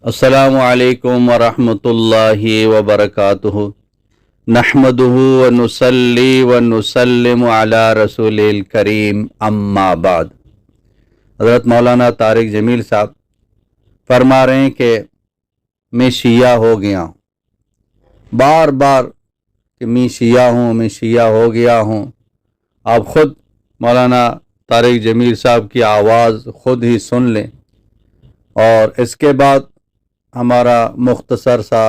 السلام علیکم ورحمۃ اللہ وبرکاتہ نحمدہ ونصلی ونسلم علی رسول الکریم اما بعد۔ حضرت مولانا طارق جمیل صاحب فرما رہے ہیں کہ میں شیعہ ہو گیا ہوں، بار بار کہ میں شیعہ ہو گیا ہوں۔ آپ خود مولانا طارق جمیل صاحب کی آواز خود ہی سن لیں اور اس کے بعد ہمارا مختصر سا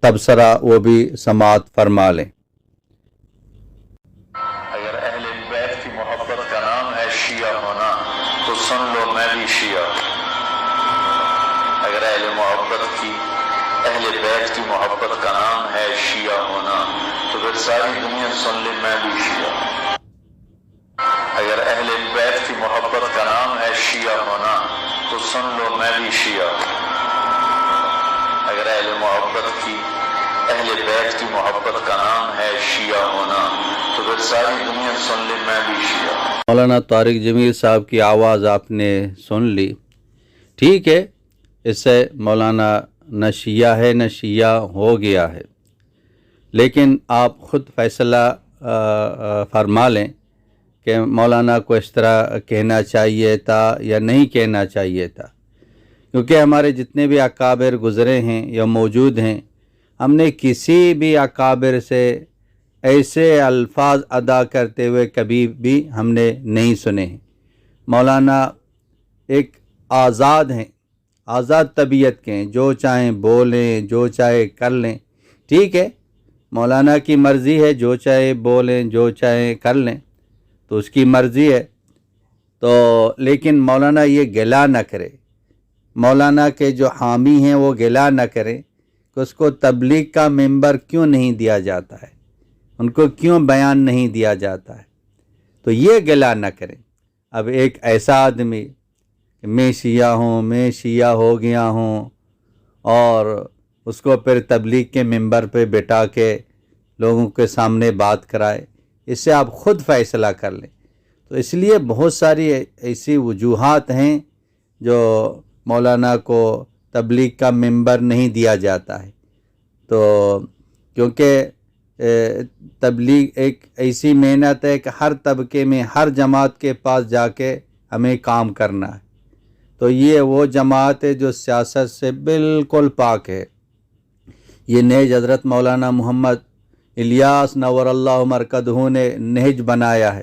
تبصرہ وہ بھی سماعت فرما لیں۔ اگر اہل بیت کی محبت کا نام ہے شیعہ ہونا تو سن لو میں بھی شیعہ ہوں۔ اگر اہل بیت کی محبت کا نام ہے شیعہ ہونا تو پھر ساری دنیا سن لے میں بھی شیعہ ہوں۔ اگر اہل بیت کی محبت کا نام ہے شیعہ ہونا تو سن لو میں بھی شیعہ ہوں۔ اگر اہل بیت کی محبت کا نام ہے شیعہ ہونا تو پھر ساری دنیا سن لے میں بھی شیعہ ہوں۔ مولانا طارق جمیل صاحب کی آواز آپ نے سن لی، ٹھیک ہے، اس سے مولانا نہ شیعہ ہے نہ شیعہ ہو گیا ہے، لیکن آپ خود فیصلہ فرما لیں کہ مولانا کو اس طرح کہنا چاہیے تھا یا نہیں کہنا چاہیے تھا، کیونکہ ہمارے جتنے بھی اکابر گزرے ہیں یا موجود ہیں، ہم نے کسی بھی اکابر سے ایسے الفاظ ادا کرتے ہوئے کبھی بھی ہم نے نہیں سنے ہیں۔ مولانا ایک آزاد ہیں، آزاد طبیعت کے ہیں، جو چاہیں بولیں، جو چاہے کر لیں، ٹھیک ہے، مولانا کی مرضی ہے، جو چاہے بولیں، جو چاہے کر لیں، تو اس کی مرضی ہے، تو لیکن مولانا یہ گلہ نہ کرے، مولانا کے جو حامی ہیں وہ گلہ نہ کریں کہ اس کو تبلیغ کا ممبر کیوں نہیں دیا جاتا ہے، ان کو کیوں بیان نہیں دیا جاتا ہے، تو یہ گلہ نہ کریں۔ اب ایک ایسا آدمی کہ میں شیعہ ہو گیا ہوں اور اس کو پھر تبلیغ کے ممبر پہ بٹھا کے لوگوں کے سامنے بات کرائے، اس سے آپ خود فیصلہ کر لیں۔ تو اس لیے بہت ساری ایسی وجوہات ہیں جو مولانا کو تبلیغ کا ممبر نہیں دیا جاتا ہے، تو کیونکہ تبلیغ ایک ایسی محنت ہے کہ ہر طبقے میں ہر جماعت کے پاس جا کے ہمیں کام کرنا ہے، تو یہ وہ جماعت ہے جو سیاست سے بالکل پاک ہے۔ یہ نہج حضرت مولانا محمد الیاس نور اللہ مرکزہ نے نہج بنایا ہے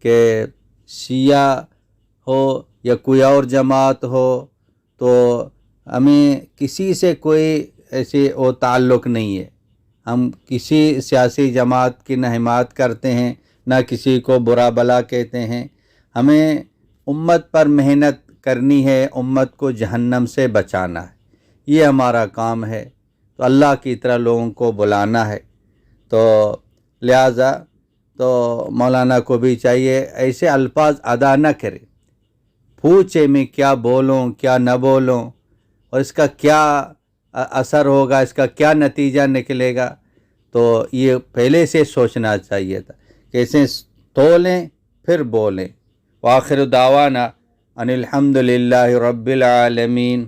کہ شیعہ ہو یا کوئی اور جماعت ہو تو ہمیں کسی سے کوئی ایسی وہ تعلق نہیں ہے، ہم کسی سیاسی جماعت کی نہ حمایت کرتے ہیں نہ کسی کو برا بلا کہتے ہیں، ہمیں امت پر محنت کرنی ہے، امت کو جہنم سے بچانا ہے، یہ ہمارا کام ہے، تو اللہ کی طرح لوگوں کو بلانا ہے، تو لہٰذا تو مولانا کو بھی چاہیے ایسے الفاظ ادا نہ کرے، پوچھے میں کیا بولوں کیا نہ بولوں اور اس کا کیا اثر ہوگا، اس کا کیا نتیجہ نکلے گا، تو یہ پہلے سے سوچنا چاہیے تھا، کیسے تولیں پھر بولیں۔ وآخر دعوانا ان الحمد للہ رب العالمین۔